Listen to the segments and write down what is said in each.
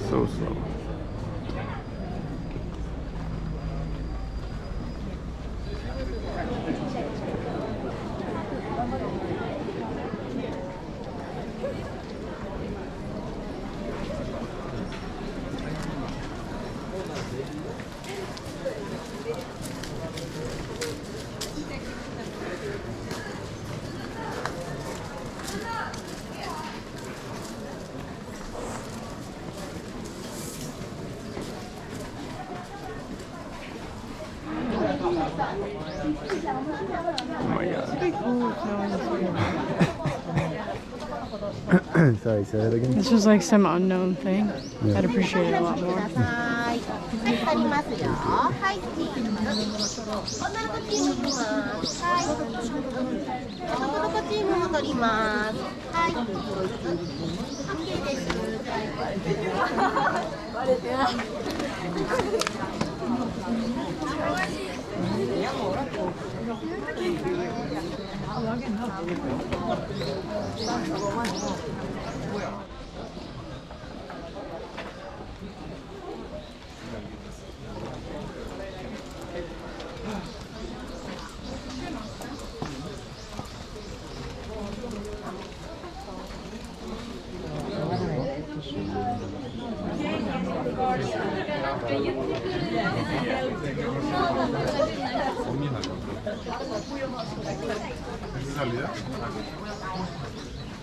So slow. Oh my god. Sorry, say that again. This was like some unknown thing. I'd appreciate it a lot more.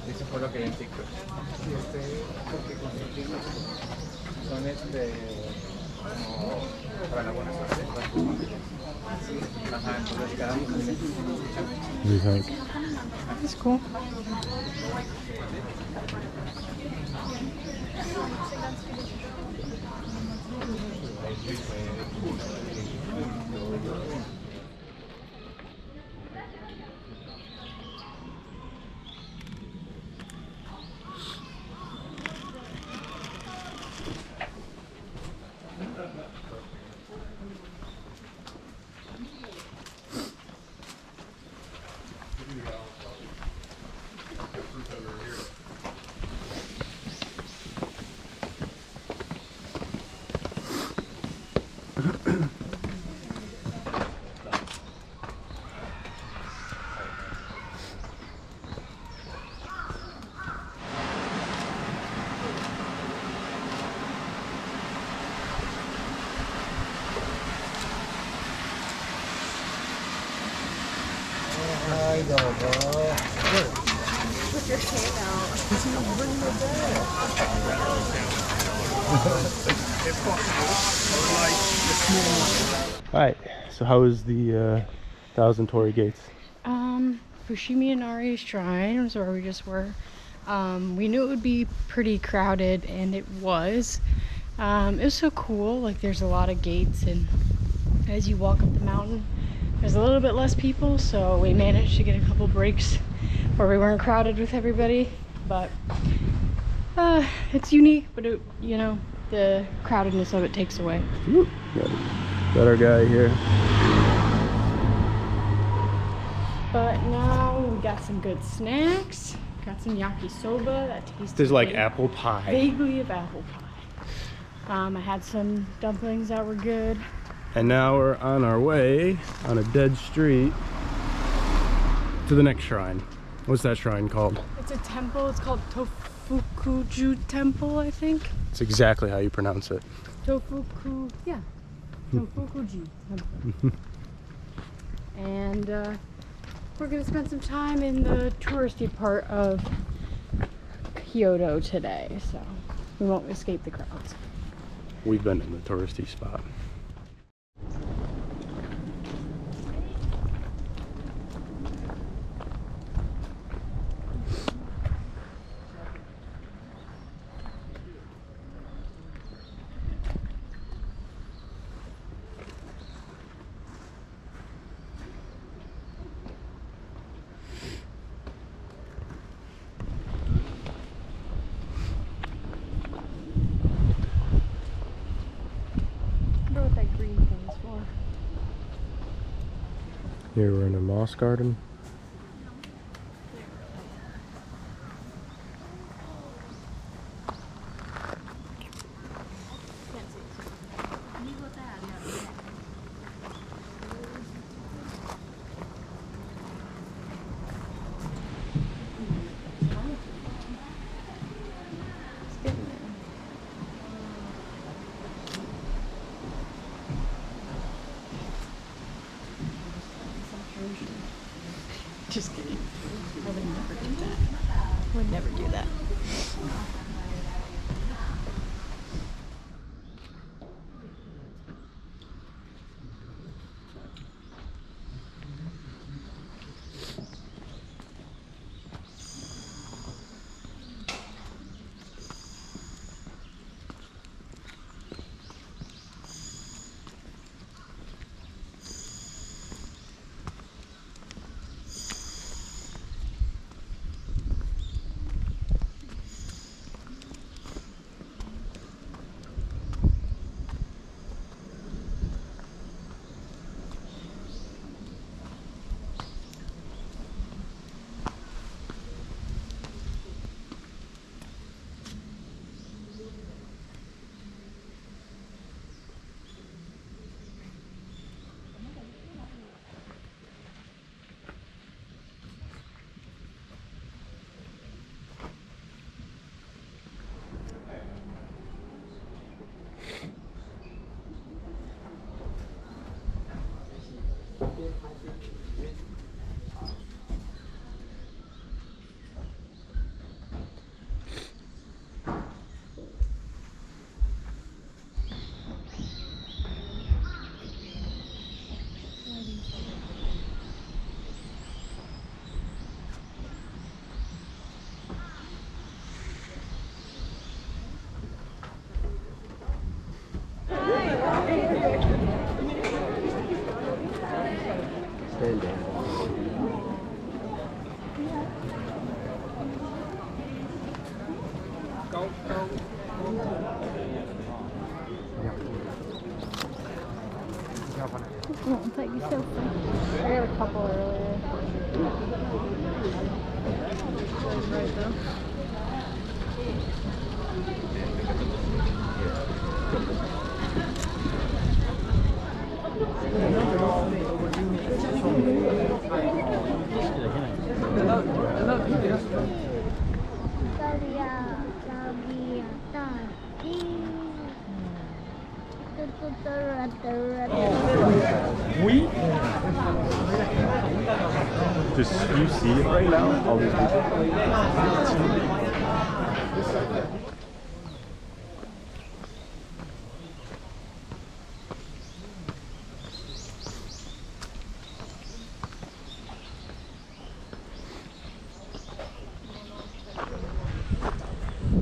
Eso fue lo que vi en TikTok. Porque conseguimos son como para la buena suerte. Ajá, entonces cada uno tiene What do you think? That's cool. Put your hand out. Alright, so how was the 1,000 torii gates? Fushimi Inari Shrine was where we just were. We knew it would be pretty crowded, and it was. It was so cool. Like, there's a lot of gates, and as you walk up the mountain, there's a little bit less people, so we managed to get a couple breaks where we weren't crowded with everybody. But it's unique, but it, you know, the crowdedness of it takes away. Woo, got our guy here. But now we got some good snacks. Got some yakisoba that tastes There's like apple pie. vaguely of apple pie. I had some dumplings that were good. And now we're on our way on a dead street to the next shrine. What's that shrine called? It's a temple. It's called Tofuku-ji temple, I think. It's exactly how you pronounce it. Tofuku, yeah. Tofuku-ji temple. And we're gonna spend some time in the touristy part of Kyoto today, so we won't escape the crowds. We've been in the touristy spot. Here we're in a moss garden. Oh, thank you so much. I got a couple earlier. Right though. We just you see it right now, all these people.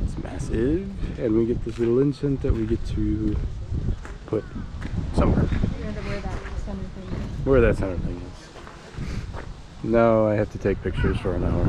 It's massive, and we get this little incense that we get to put somewhere. You had to wear that center thing. Where that center thing is. No, I have to take pictures for an hour.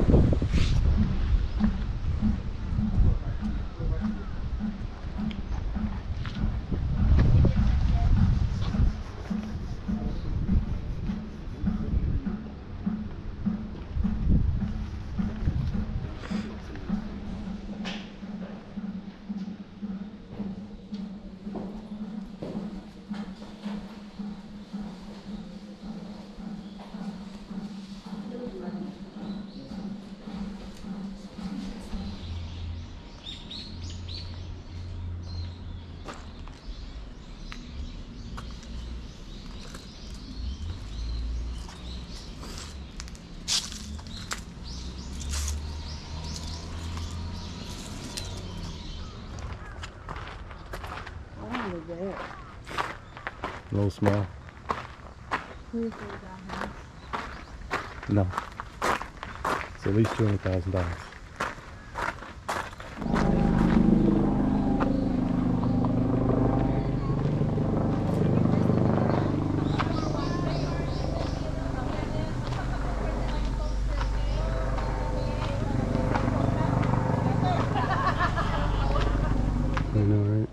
There. A little small. Who's that? No. It's at least $200,000. I know, right?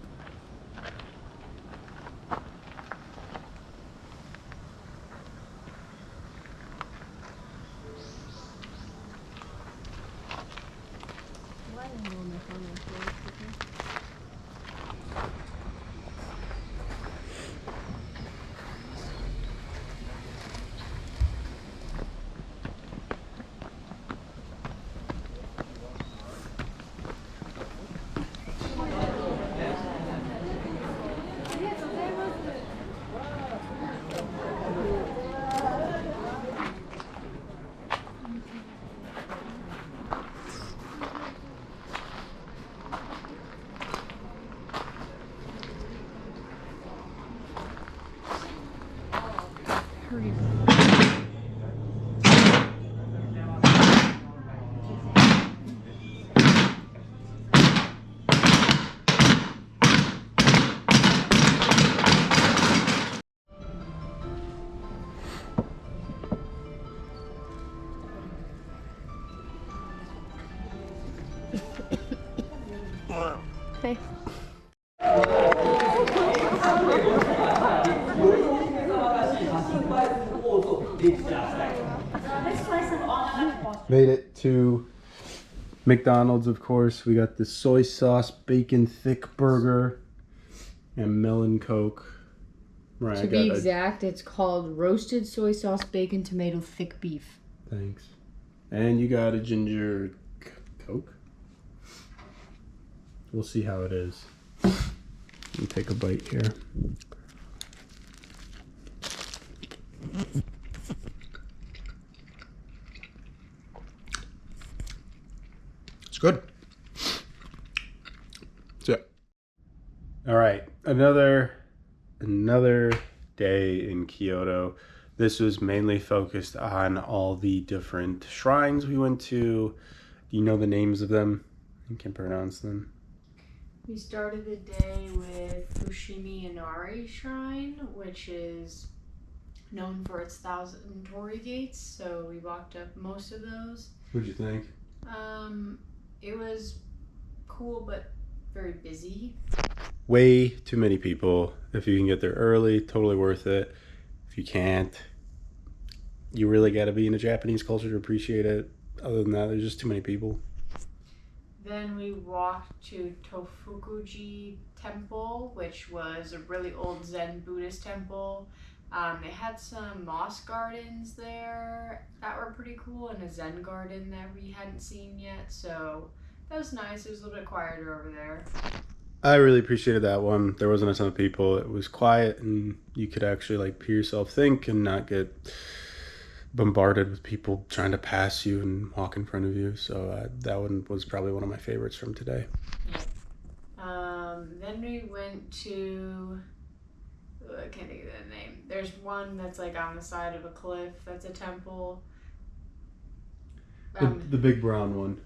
Hurry. Hey. Made it to McDonald's, of course. We got the soy sauce bacon thick burger and melon coke. Right, To be exact, it's called roasted soy sauce bacon tomato thick beef. Thanks. And you got a ginger coke. We'll see how it is. Let me take a bite here. It's good. That's it. All right, another day in Kyoto. This was mainly focused on all the different shrines we went to. Do you know the names of them? I can pronounce them. We started the day with Fushimi Inari Shrine, which is known for its 1,000 torii gates. So we walked up most of those. What'd you think? It was cool, but very busy. Way too many people. If you can get there early, totally worth it. If you can't, you really got to be in the Japanese culture to appreciate it. Other than that, there's just too many people. Then we walked to Tofuku-ji temple, which was a really old Zen Buddhist temple. They had some moss gardens there that were pretty cool, and a Zen garden that we hadn't seen yet, so that was nice. It was a little bit quieter over there. I really appreciated that one. There wasn't a ton of people. It was quiet, and you could actually like hear yourself think and not get bombarded with people trying to pass you and walk in front of you. So that one was probably one of my favorites from today. Then we went to, I can't think of the name. There's one that's like on the side of a cliff. That's a temple. The big brown one.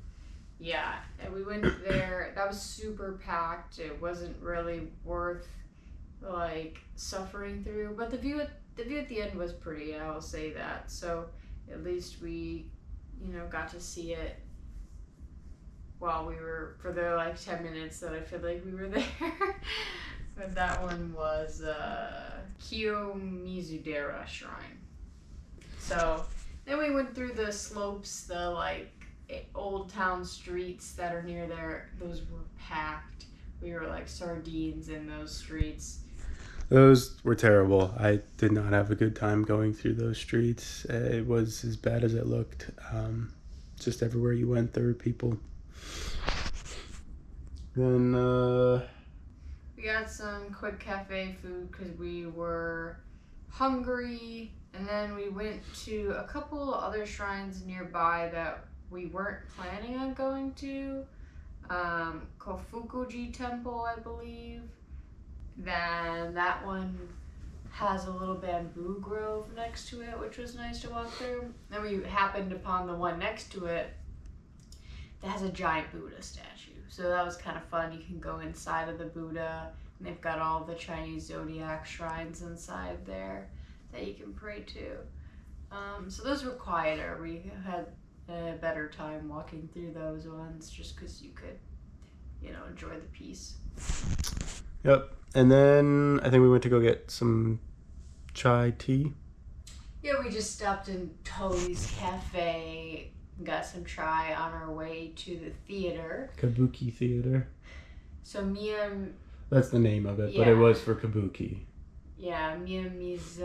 Yeah, and we went there. That was super packed. It wasn't really worth like suffering through, but the view at the end was pretty. I will say that. So at least we, got to see it while we were for the like 10 minutes that I feel like we were there. But that one was Kiyomizu-dera shrine. So then we went through the slopes, the like old town streets that are near there. Those were packed. We were like sardines in those streets. Those were terrible. I did not have a good time going through those streets. It was as bad as it looked. Just everywhere you went, there were people. Then we got some quick cafe food because we were hungry, and then we went to a couple other shrines nearby that we weren't planning on going to. Tofuku-ji temple, I believe. Then that one has a little bamboo grove next to it, which was nice to walk through. Then we happened upon the one next to it that has a giant Buddha statue. So that was kind of fun. You can go inside of the Buddha, and they've got all the Chinese zodiac shrines inside there that you can pray to. So those were quieter. We had a better time walking through those ones just because you could, enjoy the peace. Yep. And then I think we went to go get some chai tea. Yeah, we just stopped in Toi's Cafe, got some chai on our way to the theater. Kabuki Theater. So That's the name of it, but it was for Kabuki. Yeah, Miyami's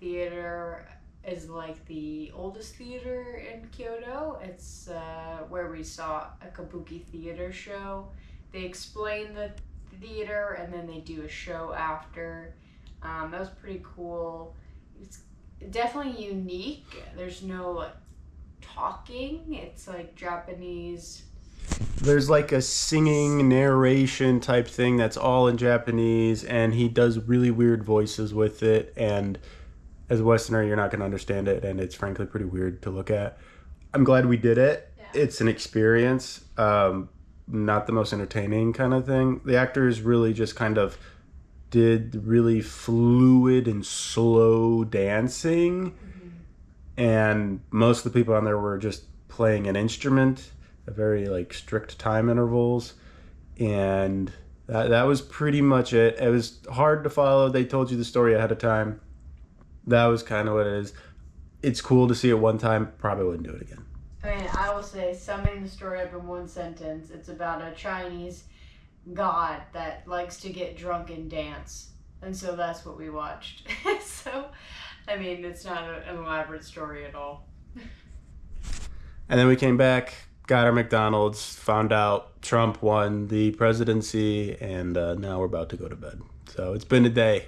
theater is like the oldest theater in Kyoto. It's where we saw a Kabuki theater show. They explain the theater and then they do a show after. That was pretty cool. It's definitely unique. There's no talking. It's like Japanese. There's like a singing narration type thing that's all in Japanese, and he does really weird voices with it, and as a Westerner you're not going to understand it, and it's frankly pretty weird to look at. I'm glad we did it. Yeah. It's an experience. Not the most entertaining kind of thing. The actors really just kind of did really fluid and slow dancing, and most of the people on there were just playing an instrument at very like strict time intervals, and that was pretty much it. It was hard to follow. They told you the story ahead of time. That was kind of what it is. It's cool to see it one time. Probably wouldn't do it again. I mean, I will say, summing the story up in one sentence, it's about a Chinese god that likes to get drunk and dance. And so that's what we watched. So, I mean, it's not an elaborate story at all. And then we came back, got our McDonald's, found out Trump won the presidency, and now we're about to go to bed. So it's been a day.